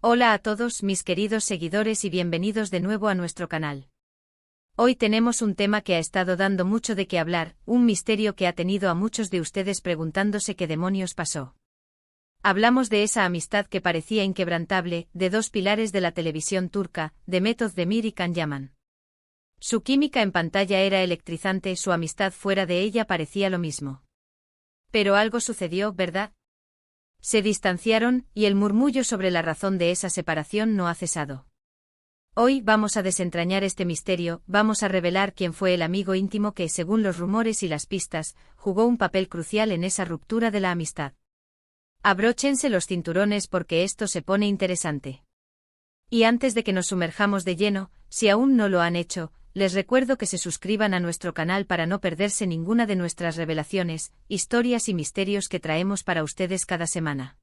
Hola a todos mis queridos seguidores y bienvenidos de nuevo a nuestro canal. Hoy tenemos un tema que ha estado dando mucho de qué hablar, un misterio que ha tenido a muchos de ustedes preguntándose qué demonios pasó. Hablamos de esa amistad que parecía inquebrantable, de dos pilares de la televisión turca, Demet Özdemir y Can Yaman. Su química en pantalla era electrizante, su amistad fuera de ella parecía lo mismo. Pero algo sucedió, ¿verdad? Se distanciaron, y el murmullo sobre la razón de esa separación no ha cesado. Hoy vamos a desentrañar este misterio, vamos a revelar quién fue el amigo íntimo que, según los rumores y las pistas, jugó un papel crucial en esa ruptura de la amistad. Abróchense los cinturones porque esto se pone interesante. Y antes de que nos sumerjamos de lleno, si aún no lo han hecho, les recuerdo que se suscriban a nuestro canal para no perderse ninguna de nuestras revelaciones, historias y misterios que traemos para ustedes cada semana.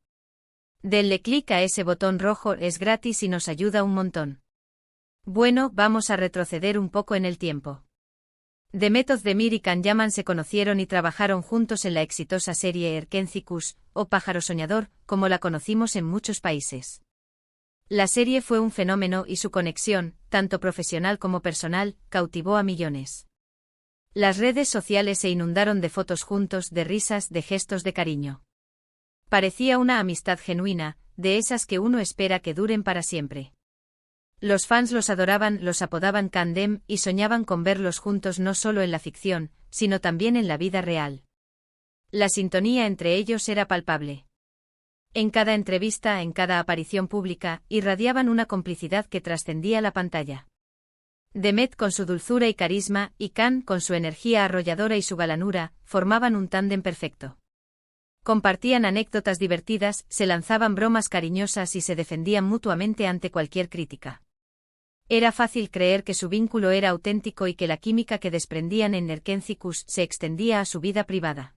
Denle clic a ese botón rojo, es gratis y nos ayuda un montón. Bueno, vamos a retroceder un poco en el tiempo. Demet Özdemir y Can Yaman se conocieron y trabajaron juntos en la exitosa serie Erkenci Kuş, o Pájaro Soñador, como la conocimos en muchos países. La serie fue un fenómeno y su conexión, tanto profesional como personal, cautivó a millones. Las redes sociales se inundaron de fotos juntos, de risas, de gestos de cariño. Parecía una amistad genuina, de esas que uno espera que duren para siempre. Los fans los adoraban, los apodaban Kandem y soñaban con verlos juntos no solo en la ficción, sino también en la vida real. La sintonía entre ellos era palpable. En cada entrevista, en cada aparición pública, irradiaban una complicidad que trascendía la pantalla. Demet con su dulzura y carisma, y Can con su energía arrolladora y su galanura, formaban un tándem perfecto. Compartían anécdotas divertidas, se lanzaban bromas cariñosas y se defendían mutuamente ante cualquier crítica. Era fácil creer que su vínculo era auténtico y que la química que desprendían en Erkenci Kuş se extendía a su vida privada.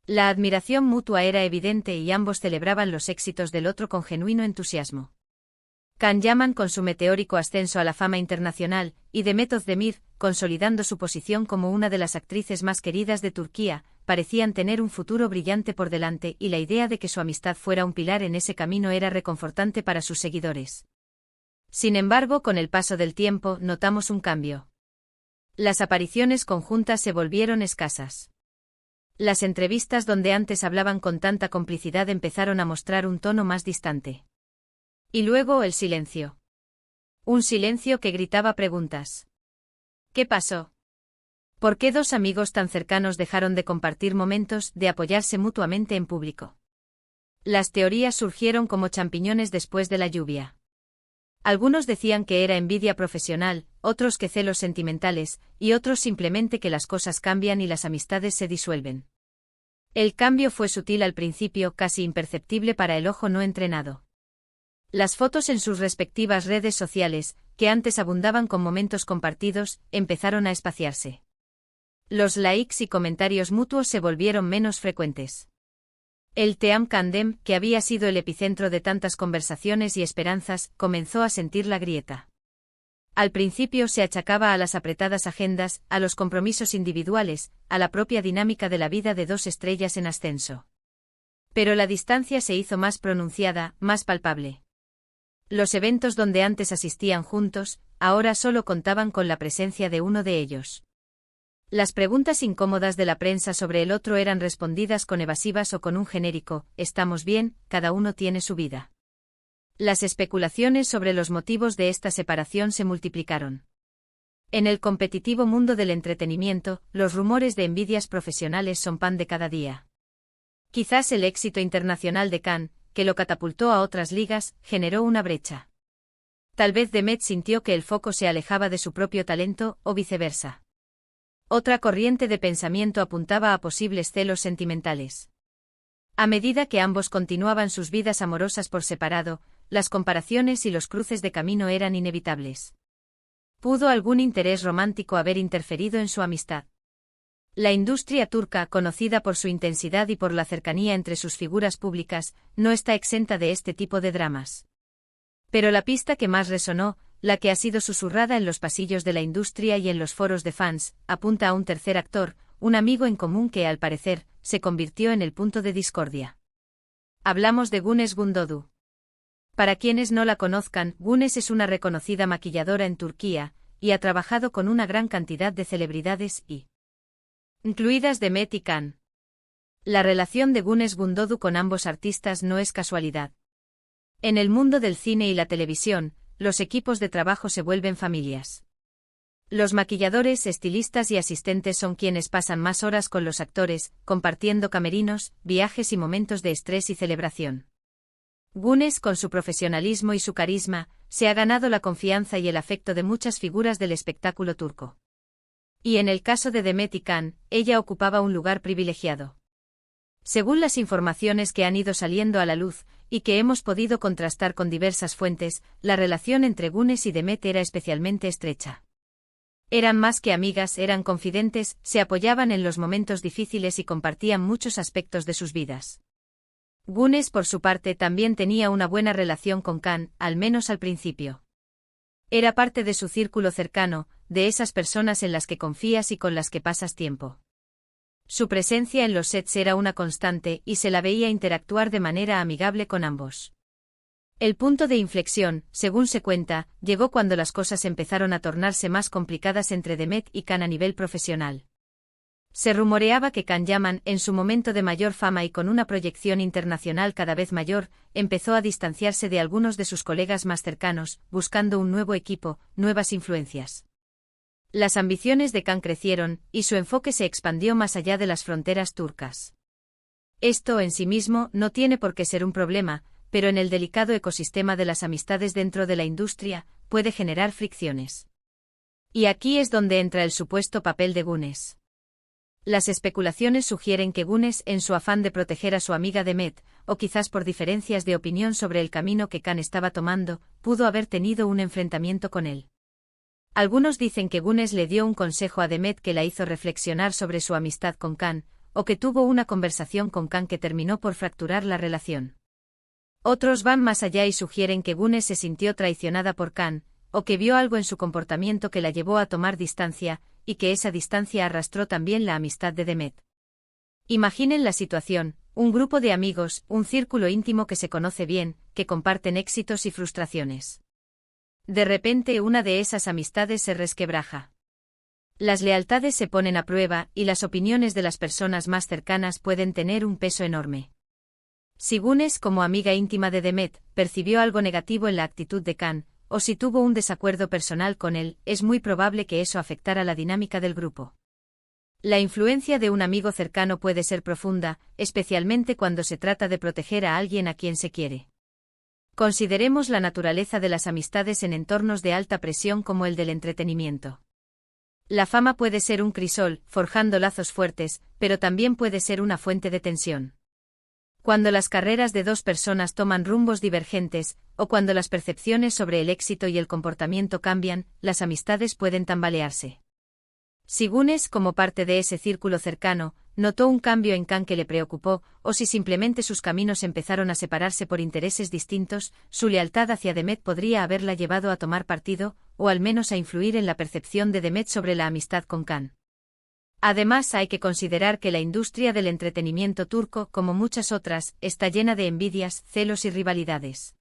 La admiración mutua era evidente y ambos celebraban los éxitos del otro con genuino entusiasmo. Can Yaman con su meteórico ascenso a la fama internacional, y Demet Özdemir, consolidando su posición como una de las actrices más queridas de Turquía, parecían tener un futuro brillante por delante y la idea de que su amistad fuera un pilar en ese camino era reconfortante para sus seguidores. Sin embargo, con el paso del tiempo, notamos un cambio. Las apariciones conjuntas se volvieron escasas. Las entrevistas donde antes hablaban con tanta complicidad empezaron a mostrar un tono más distante. Y luego el silencio. Un silencio que gritaba preguntas. ¿Qué pasó? ¿Por qué dos amigos tan cercanos dejaron de compartir momentos, de apoyarse mutuamente en público? Las teorías surgieron como champiñones después de la lluvia. Algunos decían que era envidia profesional, otros que celos sentimentales, y otros simplemente que las cosas cambian y las amistades se disuelven. El cambio fue sutil al principio, casi imperceptible para el ojo no entrenado. Las fotos en sus respectivas redes sociales, que antes abundaban con momentos compartidos, empezaron a espaciarse. Los likes y comentarios mutuos se volvieron menos frecuentes. El Team Kandem, que había sido el epicentro de tantas conversaciones y esperanzas, comenzó a sentir la grieta. Al principio se achacaba a las apretadas agendas, a los compromisos individuales, a la propia dinámica de la vida de dos estrellas en ascenso. Pero la distancia se hizo más pronunciada, más palpable. Los eventos donde antes asistían juntos, ahora solo contaban con la presencia de uno de ellos. Las preguntas incómodas de la prensa sobre el otro eran respondidas con evasivas o con un genérico, «Estamos bien, cada uno tiene su vida». Las especulaciones sobre los motivos de esta separación se multiplicaron. En el competitivo mundo del entretenimiento, los rumores de envidias profesionales son pan de cada día. Quizás el éxito internacional de Can, que lo catapultó a otras ligas, generó una brecha. Tal vez Demet sintió que el foco se alejaba de su propio talento, o viceversa. Otra corriente de pensamiento apuntaba a posibles celos sentimentales. A medida que ambos continuaban sus vidas amorosas por separado, las comparaciones y los cruces de camino eran inevitables. ¿Pudo algún interés romántico haber interferido en su amistad? La industria turca, conocida por su intensidad y por la cercanía entre sus figuras públicas, no está exenta de este tipo de dramas. Pero la pista que más resonó, la que ha sido susurrada en los pasillos de la industria y en los foros de fans, apunta a un tercer actor, un amigo en común que, al parecer, se convirtió en el punto de discordia. Hablamos de Güneş Gündoğdu. Para quienes no la conozcan, Güneş es una reconocida maquilladora en Turquía, y ha trabajado con una gran cantidad de celebridades incluidas Demet y Can. La relación de Güneş Gündoğdu con ambos artistas no es casualidad. En el mundo del cine y la televisión, los equipos de trabajo se vuelven familias. Los maquilladores, estilistas y asistentes son quienes pasan más horas con los actores, compartiendo camerinos, viajes y momentos de estrés y celebración. Güneş, con su profesionalismo y su carisma, se ha ganado la confianza y el afecto de muchas figuras del espectáculo turco. Y en el caso de Demet y Can, ella ocupaba un lugar privilegiado. Según las informaciones que han ido saliendo a la luz, y que hemos podido contrastar con diversas fuentes, la relación entre Güneş y Demet era especialmente estrecha. Eran más que amigas, eran confidentes, se apoyaban en los momentos difíciles y compartían muchos aspectos de sus vidas. Güneş, por su parte, también tenía una buena relación con Can, al menos al principio. Era parte de su círculo cercano, de esas personas en las que confías y con las que pasas tiempo. Su presencia en los sets era una constante y se la veía interactuar de manera amigable con ambos. El punto de inflexión, según se cuenta, llegó cuando las cosas empezaron a tornarse más complicadas entre Demet y Can a nivel profesional. Se rumoreaba que Can Yaman, en su momento de mayor fama y con una proyección internacional cada vez mayor, empezó a distanciarse de algunos de sus colegas más cercanos, buscando un nuevo equipo, nuevas influencias. Las ambiciones de Can crecieron, y su enfoque se expandió más allá de las fronteras turcas. Esto en sí mismo no tiene por qué ser un problema, pero en el delicado ecosistema de las amistades dentro de la industria, puede generar fricciones. Y aquí es donde entra el supuesto papel de Güneş. Las especulaciones sugieren que Güneş, en su afán de proteger a su amiga Demet, o quizás por diferencias de opinión sobre el camino que Can estaba tomando, pudo haber tenido un enfrentamiento con él. Algunos dicen que Güneş le dio un consejo a Demet que la hizo reflexionar sobre su amistad con Can, o que tuvo una conversación con Can que terminó por fracturar la relación. Otros van más allá y sugieren que Güneş se sintió traicionada por Can, o que vio algo en su comportamiento que la llevó a tomar distancia, y que esa distancia arrastró también la amistad de Demet. Imaginen la situación, un grupo de amigos, un círculo íntimo que se conoce bien, que comparten éxitos y frustraciones. De repente una de esas amistades se resquebraja. Las lealtades se ponen a prueba, y las opiniones de las personas más cercanas pueden tener un peso enorme. Si Güneş, como amiga íntima de Demet, percibió algo negativo en la actitud de Can, o si tuvo un desacuerdo personal con él, es muy probable que eso afectara la dinámica del grupo. La influencia de un amigo cercano puede ser profunda, especialmente cuando se trata de proteger a alguien a quien se quiere. Consideremos la naturaleza de las amistades en entornos de alta presión como el del entretenimiento. La fama puede ser un crisol, forjando lazos fuertes, pero también puede ser una fuente de tensión. Cuando las carreras de dos personas toman rumbos divergentes, o cuando las percepciones sobre el éxito y el comportamiento cambian, las amistades pueden tambalearse. Si Güneş, como parte de ese círculo cercano, notó un cambio en Can que le preocupó, o si simplemente sus caminos empezaron a separarse por intereses distintos, su lealtad hacia Demet podría haberla llevado a tomar partido, o al menos a influir en la percepción de Demet sobre la amistad con Can. Además, hay que considerar que la industria del entretenimiento turco, como muchas otras, está llena de envidias, celos y rivalidades.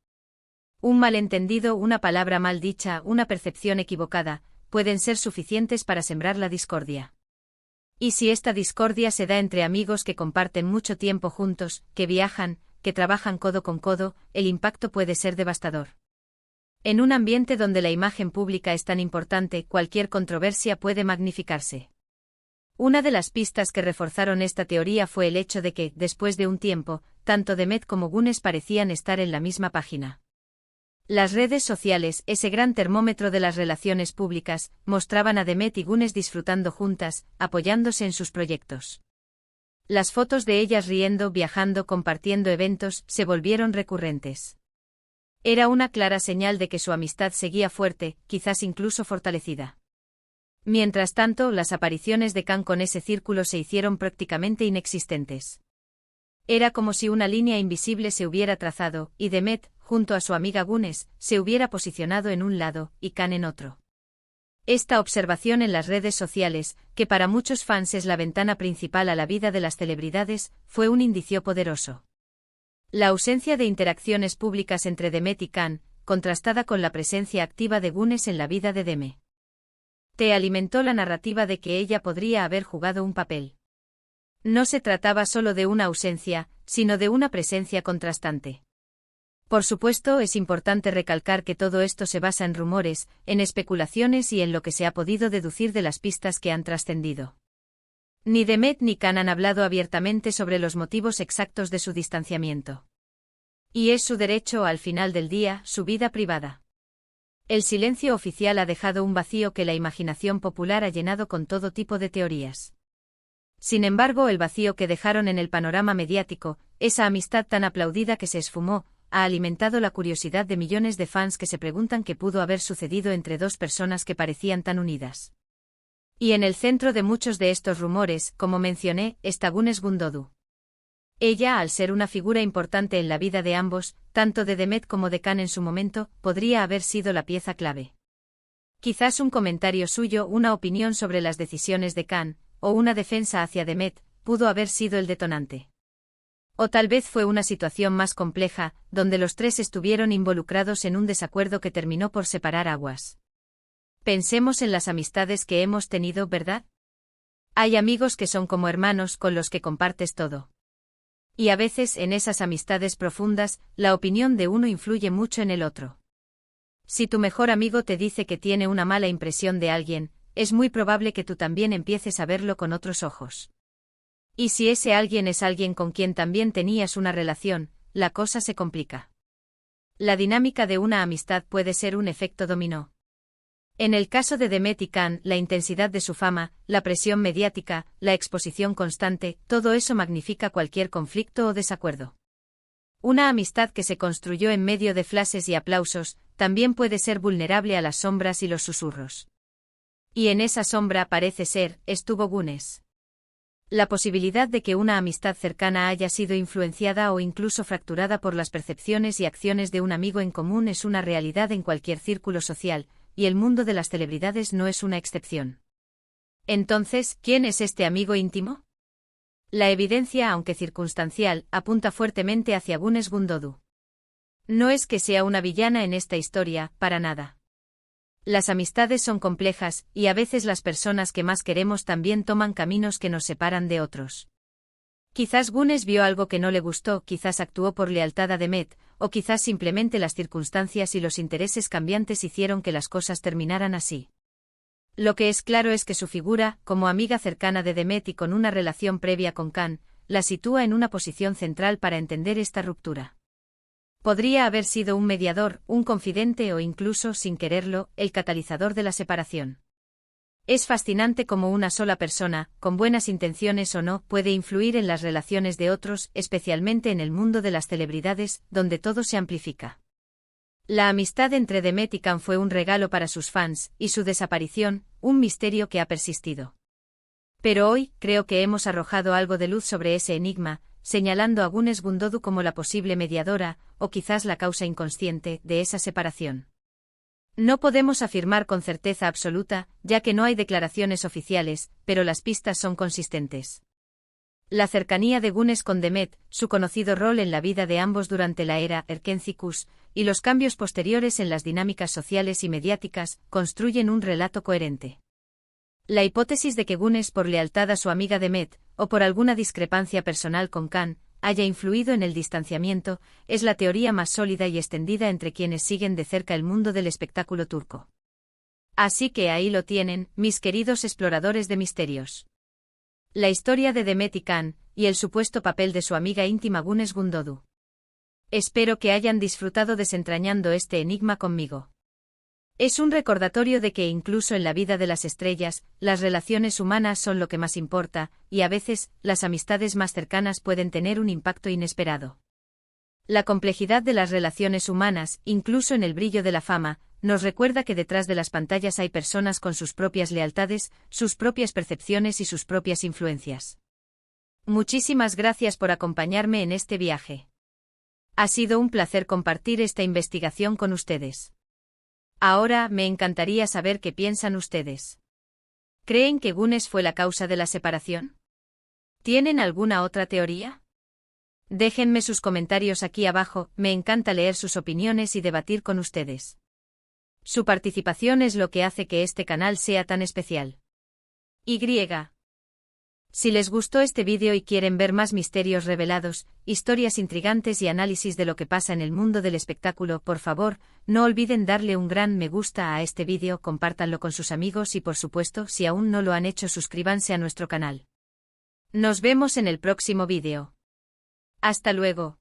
Un malentendido, una palabra mal dicha, una percepción equivocada, pueden ser suficientes para sembrar la discordia. Y si esta discordia se da entre amigos que comparten mucho tiempo juntos, que viajan, que trabajan codo con codo, el impacto puede ser devastador. En un ambiente donde la imagen pública es tan importante, cualquier controversia puede magnificarse. Una de las pistas que reforzaron esta teoría fue el hecho de que, después de un tiempo, tanto Demet como Güneş parecían estar en la misma página. Las redes sociales, ese gran termómetro de las relaciones públicas, mostraban a Demet y Güneş disfrutando juntas, apoyándose en sus proyectos. Las fotos de ellas riendo, viajando, compartiendo eventos, se volvieron recurrentes. Era una clara señal de que su amistad seguía fuerte, quizás incluso fortalecida. Mientras tanto, las apariciones de Can con ese círculo se hicieron prácticamente inexistentes. Era como si una línea invisible se hubiera trazado, y Demet, junto a su amiga Güneş, se hubiera posicionado en un lado, y Can en otro. Esta observación en las redes sociales, que para muchos fans es la ventana principal a la vida de las celebridades, fue un indicio poderoso. La ausencia de interacciones públicas entre Demet y Can, contrastada con la presencia activa de Gunes en la vida de Deme. Te alimentó la narrativa de que ella podría haber jugado un papel. No se trataba solo de una ausencia, sino de una presencia contrastante. Por supuesto, es importante recalcar que todo esto se basa en rumores, en especulaciones y en lo que se ha podido deducir de las pistas que han trascendido. Ni Demet ni Can han hablado abiertamente sobre los motivos exactos de su distanciamiento. Y es su derecho, al final del día, su vida privada. El silencio oficial ha dejado un vacío que la imaginación popular ha llenado con todo tipo de teorías. Sin embargo, el vacío que dejaron en el panorama mediático, esa amistad tan aplaudida que se esfumó, ha alimentado la curiosidad de millones de fans que se preguntan qué pudo haber sucedido entre dos personas que parecían tan unidas. Y en el centro de muchos de estos rumores, como mencioné, está Gunes Gundodu. Ella, al ser una figura importante en la vida de ambos, tanto de Demet como de Can en su momento, podría haber sido la pieza clave. Quizás un comentario suyo, una opinión sobre las decisiones de Can, o una defensa hacia Demet, pudo haber sido el detonante. O tal vez fue una situación más compleja, donde los tres estuvieron involucrados en un desacuerdo que terminó por separar aguas. Pensemos en las amistades que hemos tenido, ¿verdad? Hay amigos que son como hermanos con los que compartes todo. Y a veces, en esas amistades profundas, la opinión de uno influye mucho en el otro. Si tu mejor amigo te dice que tiene una mala impresión de alguien, es muy probable que tú también empieces a verlo con otros ojos. Y si ese alguien es alguien con quien también tenías una relación, la cosa se complica. La dinámica de una amistad puede ser un efecto dominó. En el caso de Demet y Can, la intensidad de su fama, la presión mediática, la exposición constante, todo eso magnifica cualquier conflicto o desacuerdo. Una amistad que se construyó en medio de flashes y aplausos, también puede ser vulnerable a las sombras y los susurros. Y en esa sombra, parece ser, estuvo Gunes. La posibilidad de que una amistad cercana haya sido influenciada o incluso fracturada por las percepciones y acciones de un amigo en común es una realidad en cualquier círculo social, y el mundo de las celebridades no es una excepción. Entonces, ¿quién es este amigo íntimo? La evidencia, aunque circunstancial, apunta fuertemente hacia Gunes Gundodu. No es que sea una villana en esta historia, para nada. Las amistades son complejas, y a veces las personas que más queremos también toman caminos que nos separan de otros. Quizás Gunes vio algo que no le gustó, quizás actuó por lealtad a Demet, o quizás simplemente las circunstancias y los intereses cambiantes hicieron que las cosas terminaran así. Lo que es claro es que su figura, como amiga cercana de Demet y con una relación previa con Can, la sitúa en una posición central para entender esta ruptura. Podría haber sido un mediador, un confidente o incluso, sin quererlo, el catalizador de la separación. Es fascinante cómo una sola persona, con buenas intenciones o no, puede influir en las relaciones de otros, especialmente en el mundo de las celebridades, donde todo se amplifica. La amistad entre Demet y Can fue un regalo para sus fans, y su desaparición, un misterio que ha persistido. Pero hoy, creo que hemos arrojado algo de luz sobre ese enigma, señalando a Gunes Gundodu como la posible mediadora, o quizás la causa inconsciente, de esa separación. No podemos afirmar con certeza absoluta, ya que no hay declaraciones oficiales, pero las pistas son consistentes. La cercanía de Gunes con Demet, su conocido rol en la vida de ambos durante la era Erkenci-Kush, y los cambios posteriores en las dinámicas sociales y mediáticas, construyen un relato coherente. La hipótesis de que Gunes, por lealtad a su amiga Demet, o por alguna discrepancia personal con Can, haya influido en el distanciamiento, es la teoría más sólida y extendida entre quienes siguen de cerca el mundo del espectáculo turco. Así que ahí lo tienen, mis queridos exploradores de misterios. La historia de Demet y Can, y el supuesto papel de su amiga íntima Gunes Gundodu. Espero que hayan disfrutado desentrañando este enigma conmigo. Es un recordatorio de que incluso en la vida de las estrellas, las relaciones humanas son lo que más importa, y a veces, las amistades más cercanas pueden tener un impacto inesperado. La complejidad de las relaciones humanas, incluso en el brillo de la fama, nos recuerda que detrás de las pantallas hay personas con sus propias lealtades, sus propias percepciones y sus propias influencias. Muchísimas gracias por acompañarme en este viaje. Ha sido un placer compartir esta investigación con ustedes. Ahora, me encantaría saber qué piensan ustedes. ¿Creen que Gunes fue la causa de la separación? ¿Tienen alguna otra teoría? Déjenme sus comentarios aquí abajo, me encanta leer sus opiniones y debatir con ustedes. Su participación es lo que hace que este canal sea tan especial. Y. Si les gustó este vídeo y quieren ver más misterios revelados, historias intrigantes y análisis de lo que pasa en el mundo del espectáculo, por favor, no olviden darle un gran me gusta a este vídeo, compártanlo con sus amigos y por supuesto, si aún no lo han hecho, suscríbanse a nuestro canal. Nos vemos en el próximo vídeo. Hasta luego.